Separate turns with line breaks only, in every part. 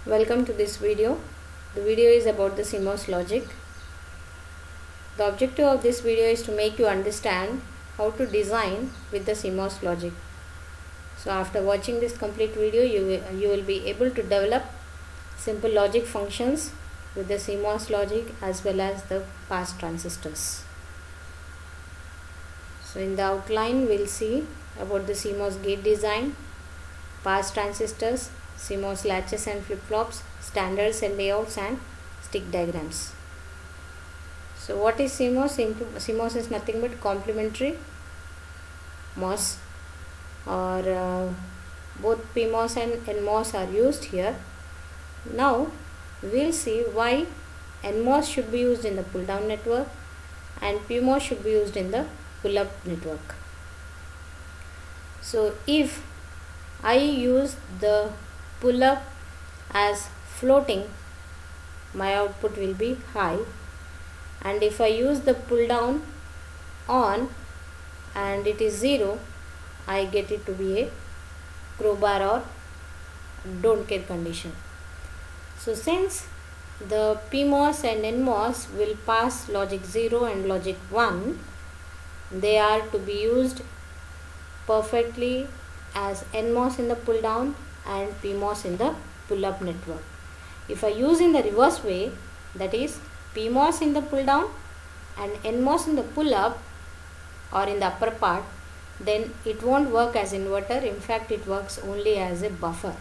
Welcome to this video. The video is about the CMOS logic. The objective of this video is to make you understand how to design with the CMOS logic. So after watching this complete video, you will be able to develop simple logic functions with the CMOS logic as well as the pass transistors. So in the outline, we'll see about the CMOS gate design, pass transistors, CMOS latches and flip-flops, standard cell layouts and stick diagrams. So what is CMOS? CMOS is nothing but complementary MOS, or both PMOS and NMOS are used here. Now we'll see why NMOS should be used in the pull down network and PMOS should be used in the pull up network. So if I use the pull up as floating, my output will be high, and if I use the pull down on and it is 0, I get it to be a crowbar or don't care condition. So since the PMOS and NMOS will pass logic 0 and logic 1, they are to be used perfectly as NMOS in the pull down and PMOS in the pull up network. If I use in the reverse way, that is PMOS in the pull down and NMOS in the pull up or in the upper part, then it won't work as inverter. In fact, it works only as a buffer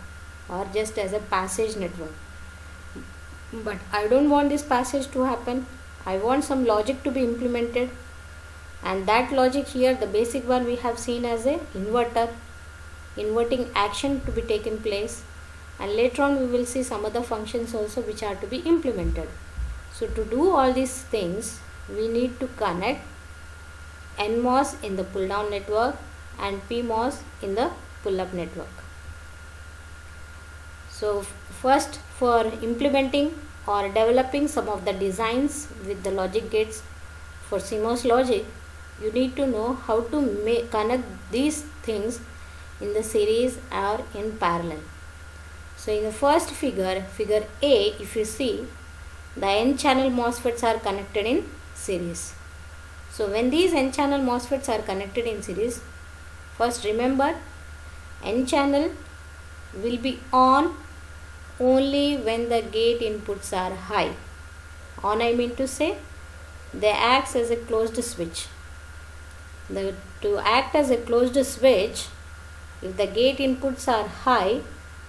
or just as a passage network. But I don't want this passage to happen. I want some logic to be implemented, and that logic here, the basic one, we have seen as a inverter, inverting action to be taken place, and later on we will see some other functions also which are to be implemented. So to do all these things, we need to connect NMOS in the pull down network and PMOS in the pull up network. So first, for implementing or developing some of the designs with the logic gates for CMOS logic, you need to know how to connect these things in the series or in parallel. So in the first figure, figure A, if you see, the N-channel MOSFETs are connected in series. So when these N-channel MOSFETs are connected in series, first remember, N-channel will be on only when the gate inputs are high. On, I mean to say, they act as a closed switch. To act as a closed switch, if the gate inputs are high,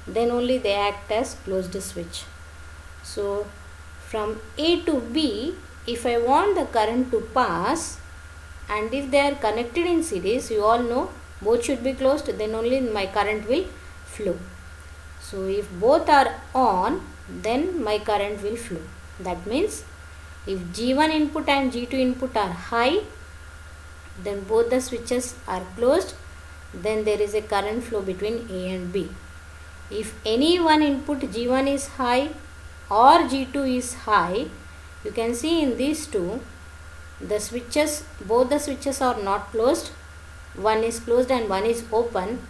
then only they act as closed switch. So from A to B, if I want the current to pass, and if they are connected in series, you all know both should be closed, then only my current will flow. So if both are on, then my current will flow. That means if G1 input and G2 input are high, then both the switches are closed, then there is a current flow between A and B. If any one input G1 is high or G2 is high, you can see in these two, the switches, both the switches are not closed. One is closed and one is open,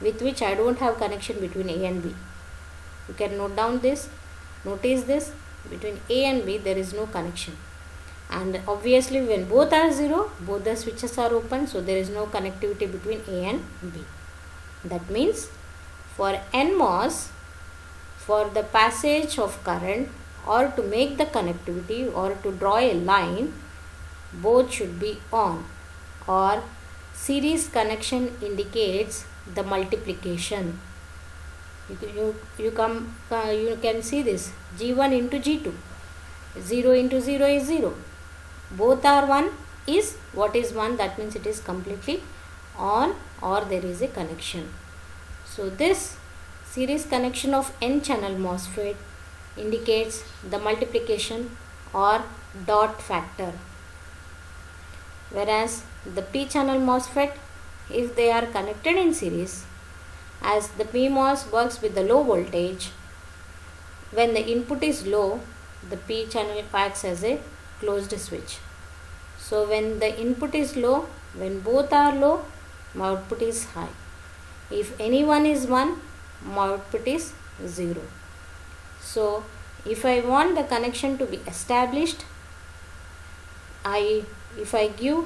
with which I don't have connection between A and B. You can note down this, notice this, between A and B there is no connection. And obviously when both are 0, both the switches are open, so there is no connectivity between A and B. That means for NMOS, for the passage of current or to make the connectivity or to draw a line, both should be on, or series connection indicates the multiplication. You can see this, G1 into G2, 0 into 0 is 0. Both are 1 is what is 1, that means it is completely on or there is a connection. So this series connection of N-channel MOSFET indicates the multiplication or dot factor. Whereas the P-channel MOSFET, if they are connected in series, as the PMOS works with the low voltage, when the input is low, the P-channel acts as a closed switch. So when the input is low, when both are low, my output is high. If any one is 1, my output is 0. So if I want the connection to be established, if I give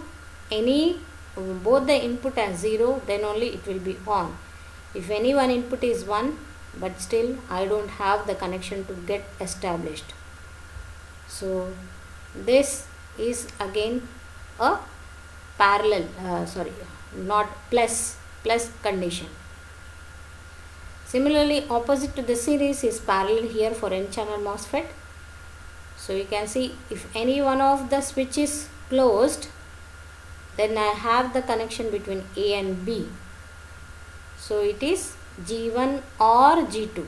any both the input as 0, then only it will be on. If any one input is 1, but still I don't have the connection to get established. So this is again a parallel, not plus condition. Similarly, opposite to the series is parallel here for n-channel MOSFET. So you can see if any one of the switch is closed, then I have the connection between A and B. So it is G1 or G2,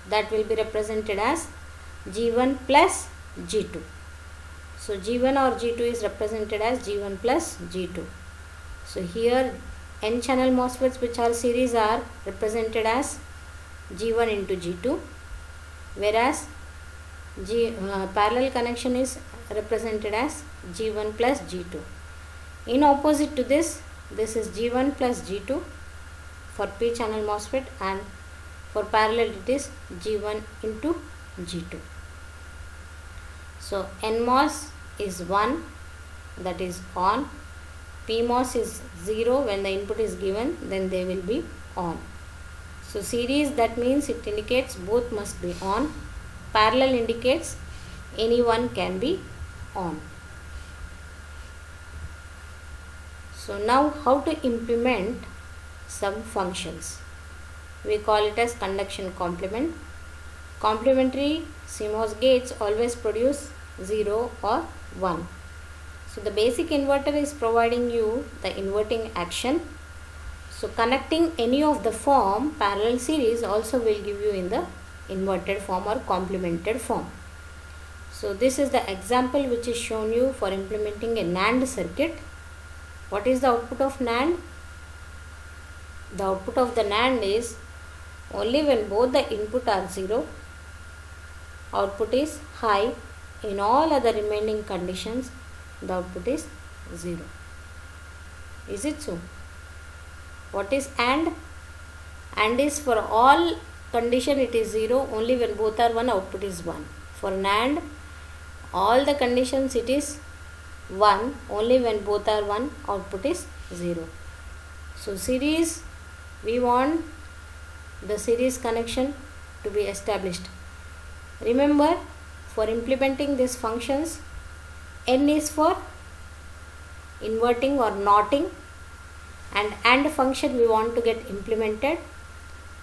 that will be represented as G1 plus G2. So G1 or G2 is represented as G1 plus G2. So here n-channel MOSFETs which are series are represented as G1 into G2, whereas parallel connection is represented as G1 plus G2. In opposite to this is G1 plus G2 for p-channel MOSFET, and for parallel it is G1 into G2. So NMOS is 1, that is on. PMOS is 0, when the input is given, then they will be on. So series, that means it indicates both must be on. Parallel indicates any one can be on. So now how to implement some functions? We call it as conduction complement. Complementary CMOS gates always produce 0 or 1. So the basic inverter is providing you the inverting action. So connecting any of the form, parallel series also will give you in the inverted form or complemented form. So this is the example which is shown you for implementing a NAND circuit. What is the output of NAND? The output of the NAND is only when both the input are 0, output is high. In all other remaining conditions, the output is 0. Is it so? What is AND? AND is for all condition it is 0, only when both are 1, output is 1. For NAND, all the conditions it is 1, only when both are 1, output is 0. So series, we want the series connection to be established. Remember, for implementing these functions, N is for inverting or NOTing, and AND function we want to get implemented.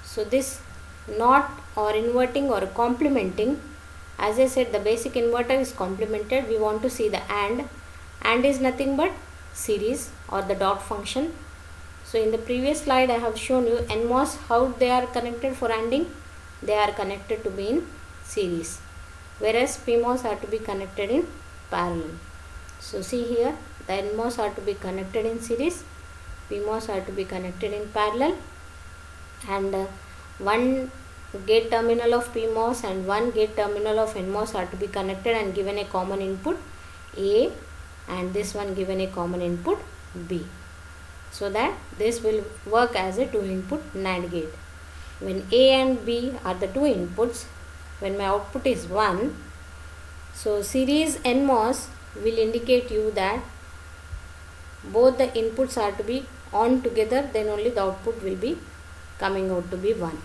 So this NOT or inverting or complementing, as I said, the basic inverter is complemented. We want to see the AND. AND is nothing but series or the dot function. So in the previous slide I have shown you NMOS, how they are connected for ANDing. They are connected to be in series, whereas PMOS are to be connected in parallel. So see here, the NMOS are to be connected in series, PMOS are to be connected in parallel, and one gate terminal of PMOS and one gate terminal of NMOS are to be connected and given a common input A, and this one given a common input B, so that this will work as a 2-input NAND gate. When A and B are the 2 inputs, when my output is 1, so series NMOS will indicate you that both the inputs are to be on together, then only the output will be coming out to be 1.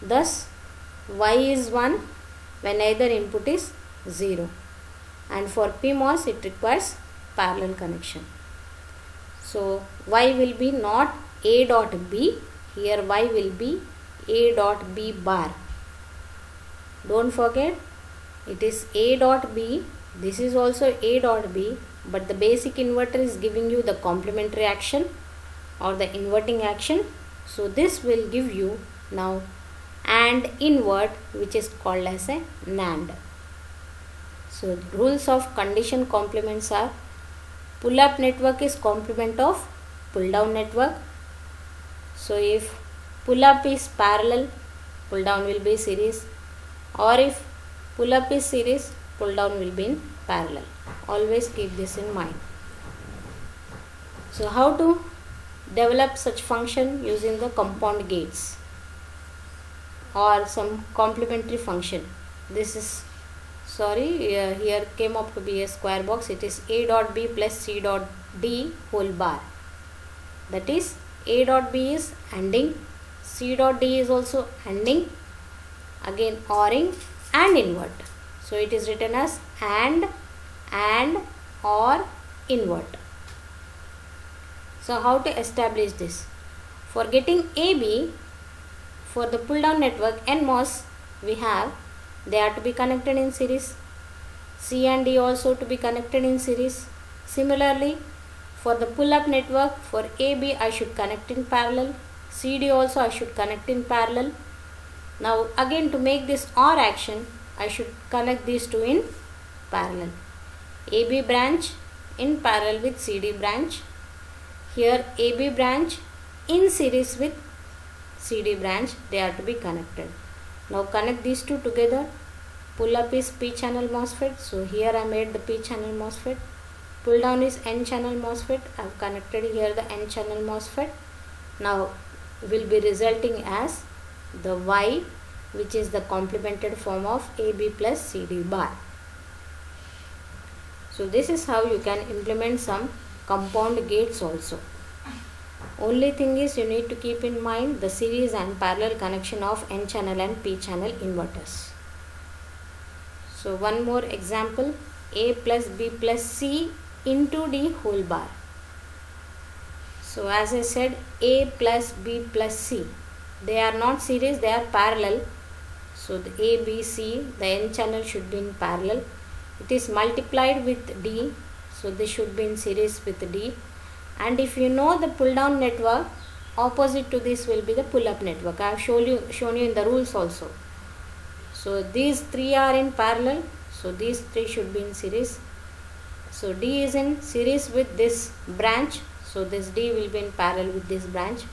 Thus Y is 1 when either input is 0, and for PMOS it requires parallel connection. So Y will be not A dot B, here Y will be A dot B bar. Don't forget, it is A dot B, this is also A dot B, but the basic inverter is giving you the complementary action or the inverting action. So this will give you now AND invert, which is called as a NAND. So rules of condition complements are: pull up network is complement of pull down network. So if pull up is parallel, pull down will be series, or if pull up is series, pull down will be in parallel. Always keep this in mind. So how to develop such function using the compound gates? or some complementary function. This is, sorry, here came up to be a square box. It is a dot b plus c dot d whole bar. That is, a dot b is ANDing, c dot d is also ANDing, again ORing and invert. So it is written as AND, OR, invert. So how to establish this? For getting AB, for the pull down network NMOS, we have, they are to be connected in series. C and D also to be connected in series. Similarly, for the pull up network, for AB I should connect in parallel, CD also I should connect in parallel. Now again, to make this OR action, I should connect these two in parallel. AB branch in parallel with CD branch. Here AB branch in series with CD branch, they are to be connected. Now connect these two together. Pull up is P channel MOSFET, so here I made the P channel MOSFET. Pull down is N channel MOSFET, I have connected here the N channel MOSFET. Now will be resulting as the Y, which is the complemented form of AB plus CD bar. So this is how you can implement some compound gates also. Only thing is, you need to keep in mind the series and parallel connection of N channel and P channel inverters. So one more example, A plus B plus C into D whole bar. So as I said, A plus B plus C, they are not series, they are parallel. So the A, B, C, the N channel should be in parallel. It is multiplied with D, so this should be in series with D. And if you know the pull down network, opposite to this will be the pull up network. I have shown you in the rules also. So these three are in parallel, so these three should be in series. So D is in series with this branch, so this D will be in parallel with this branch.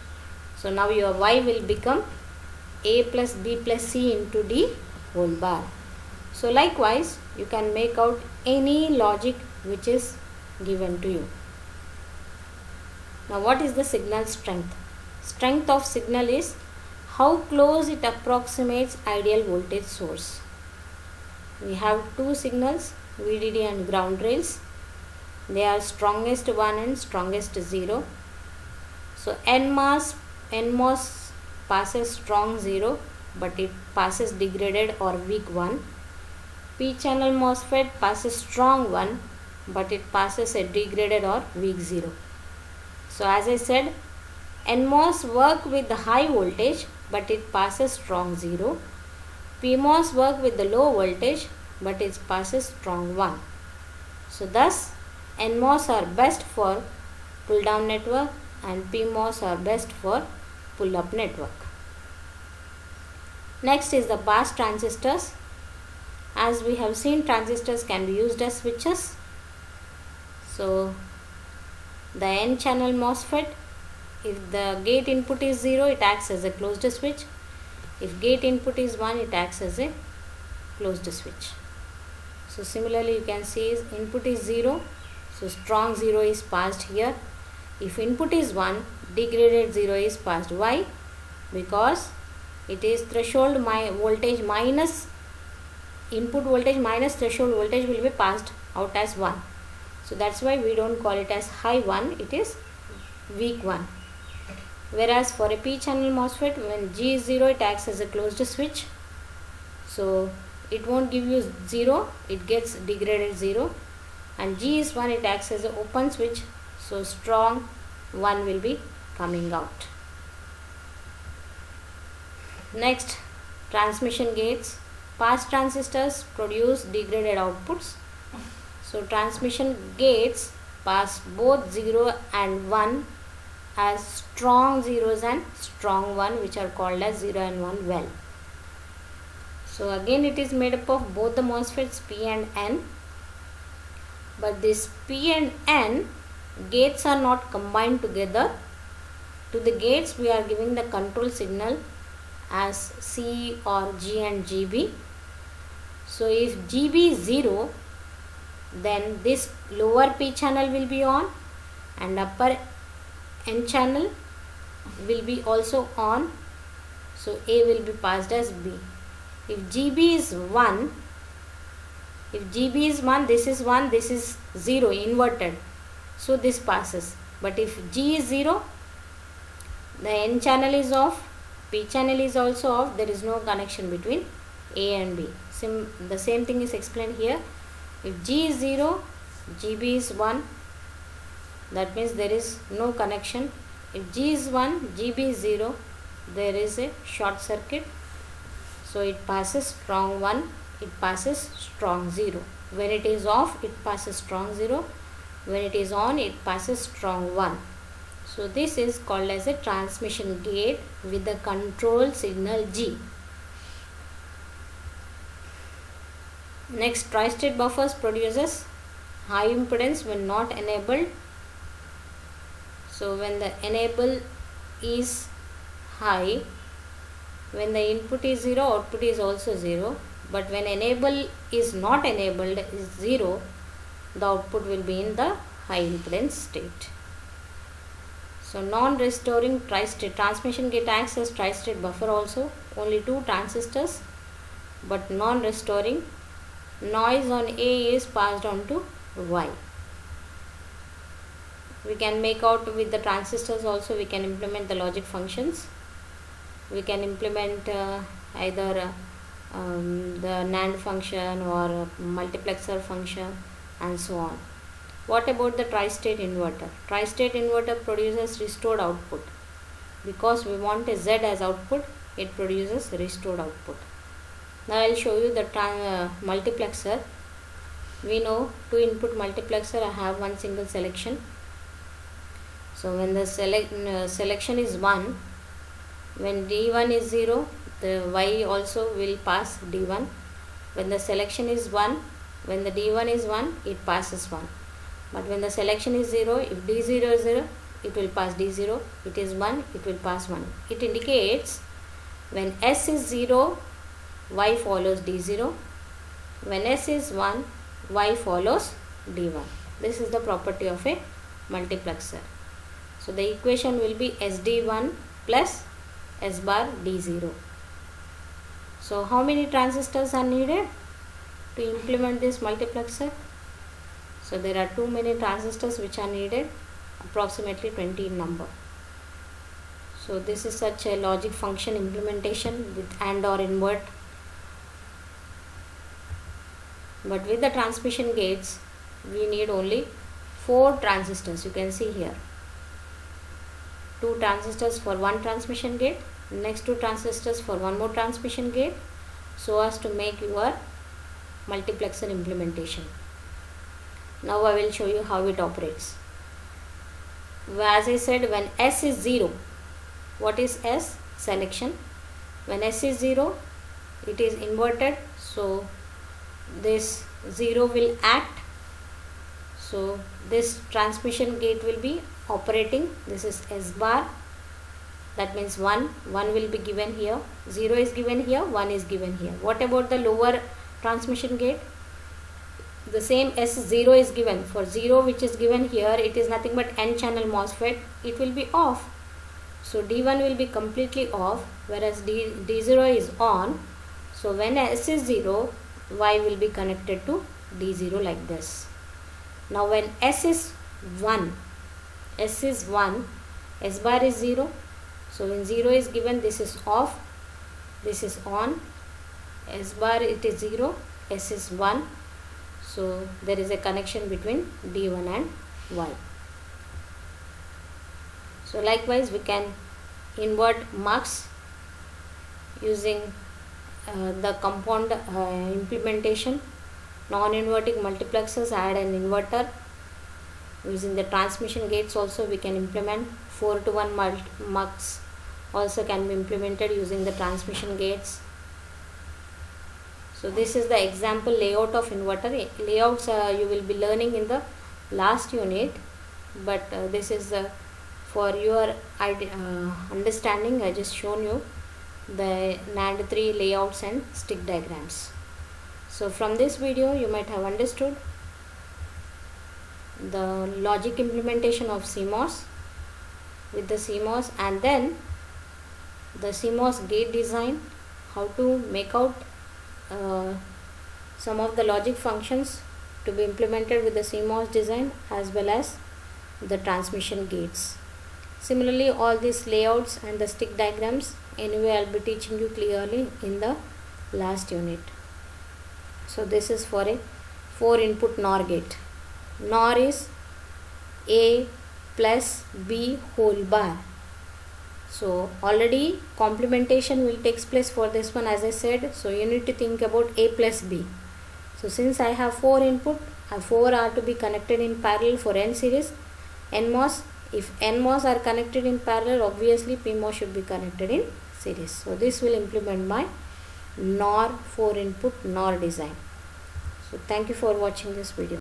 So now your Y will become A plus B plus C into D whole bar. So likewise, you can make out any logic which is given to you. Now what is the signal strength? Strength of signal is how close it approximates ideal voltage source. We have two signals, VDD and ground rails. They are strongest 1 and strongest 0. So NMOS passes strong 0, but it passes degraded or weak 1. P channel MOSFET passes strong 1, but it passes a degraded or weak 0. So as I said, NMOS work with the high voltage, but it passes strong 0. PMOS work with the low voltage, but it passes strong 1. So thus, NMOS are best for pull down network and PMOS are best for pull up network. Next is the pass transistors. As we have seen, transistors can be used as switches. So the N channel MOSFET, if the gate input is 0, it acts as a closed switch. If gate input is 1, it acts as a closed switch. So similarly, you can see input is 0, so strong 0 is passed here. If input is 1, degraded 0 is passed. Why? Because it is threshold voltage minus input voltage minus threshold voltage will be passed out as 1. So that's why we don't call it as high 1, it is weak 1. Whereas for a P channel MOSFET, when G is 0, it acts as a closed switch. So it won't give you 0, it gets degraded 0. And G is 1, it acts as an open switch. So strong 1 will be coming out. Next, transmission gates. Pass transistors produce degraded outputs. So transmission gates pass both 0 and 1 as strong zeros and strong 1, which are called as 0 and 1 well. So again, it is made up of both the MOSFETs P and N. But this P and N gates are not combined together. To the gates, we are giving the control signal as C or G and GB. So if GB is 0, then this lower P channel will be on and upper N channel will be also on. so A will be passed as B. If GB is 1, this is 1, this is 0, inverted, so this passes. But if G is 0, the N channel is off, P channel is also off, there is no connection between A and B. The same thing is explained here. If G is 0, GB is 1, that means there is no connection. If G is 1, GB is 0, there is a short circuit, so it passes strong 1, it passes strong 0. When it is off, it passes strong 0. When it is on, it passes strong 1. So this is called as a transmission gate with the control signal G. Next, tri-state buffers produces high impedance when not enabled. So when the enable is high, when the input is 0, output is also 0. But when enable is not enabled, is 0, the output will be in the high impedance state. So non-restoring tri-state transmission gate acts as tri-state buffer also, only 2 transistors, but non-restoring. Noise on A is passed on to Y. We can make out with the transistors also, we can implement the logic functions. We can implement either the NAND function or multiplexer function and so on. What about the tri-state inverter? Tri-state inverter produces restored output. Because we want a Z as output, it produces restored output. Now I will show you the multiplexer. We know 2 input multiplexer, I have one single selection. So when the selection is 1, when D1 is 0, the Y also will pass D1. When the selection is 1, when the D1 is 1, it passes 1. But when the selection is 0, if D0 is 0, it will pass D0. It is 1, it will pass 1. It indicates when S is 0, Y follows D0. When S is 1, Y follows D1. This is the property of a multiplexer. So the equation will be SD1 plus S bar D0. So how many transistors are needed to implement this multiplexer? So there are too many transistors which are needed, approximately 20 in number. So this is such a logic function implementation with AND or invert. But with the transmission gates, we need only 4 transistors. You can see here 2 transistors for one transmission gate, next 2 transistors for one more transmission gate, so as to make your multiplexer implementation. Now I will show you how it operates. As I said, when S is 0, what is S? Selection. When S is 0, it is inverted, so this 0 will act. So this transmission gate will be operating. This is S bar, that means 1 will be given here, 0 is given here, 1 is given here. What about the lower transmission gate? The same S0 is given. For 0 which is given here, it is nothing but N channel MOSFET, it will be off. So D1 will be completely off, whereas D0 is on. So when S is 0, Y will be connected to D0 like this. Now when S is 1, S bar is 0. So when 0 is given, this is off, this is on. S bar, it is 0, S is 1. So there is a connection between D1 and Y. So likewise we can invert mux using the compound implementation. Non-inverting multiplexers add an inverter. Using the transmission gates also we can implement 4-to-1 mux also can be implemented using the transmission gates. So this is the example layout of inverter. Layouts you will be learning in the last unit, but this is for your understanding. I just shown you the NAND 3 layouts and stick diagrams. So from this video you might have understood the logic implementation of CMOS with the CMOS, and then the CMOS gate design, how to make out some of the logic functions to be implemented with the CMOS design, as well as the transmission gates. Similarly, all these layouts and the stick diagrams, anyway I'll be teaching you clearly in the last unit. So this is for a 4 input NOR gate. NOR is A plus B whole bar. So already complementation will take place for this one, as I said. So you need to think about A plus B. So since I have 4 input, 4 are to be connected in parallel for N series. NMOS, if NMOS are connected in parallel, obviously PMOS should be connected in series. So this will implement my NOR 4 input NOR design. So thank you for watching this video.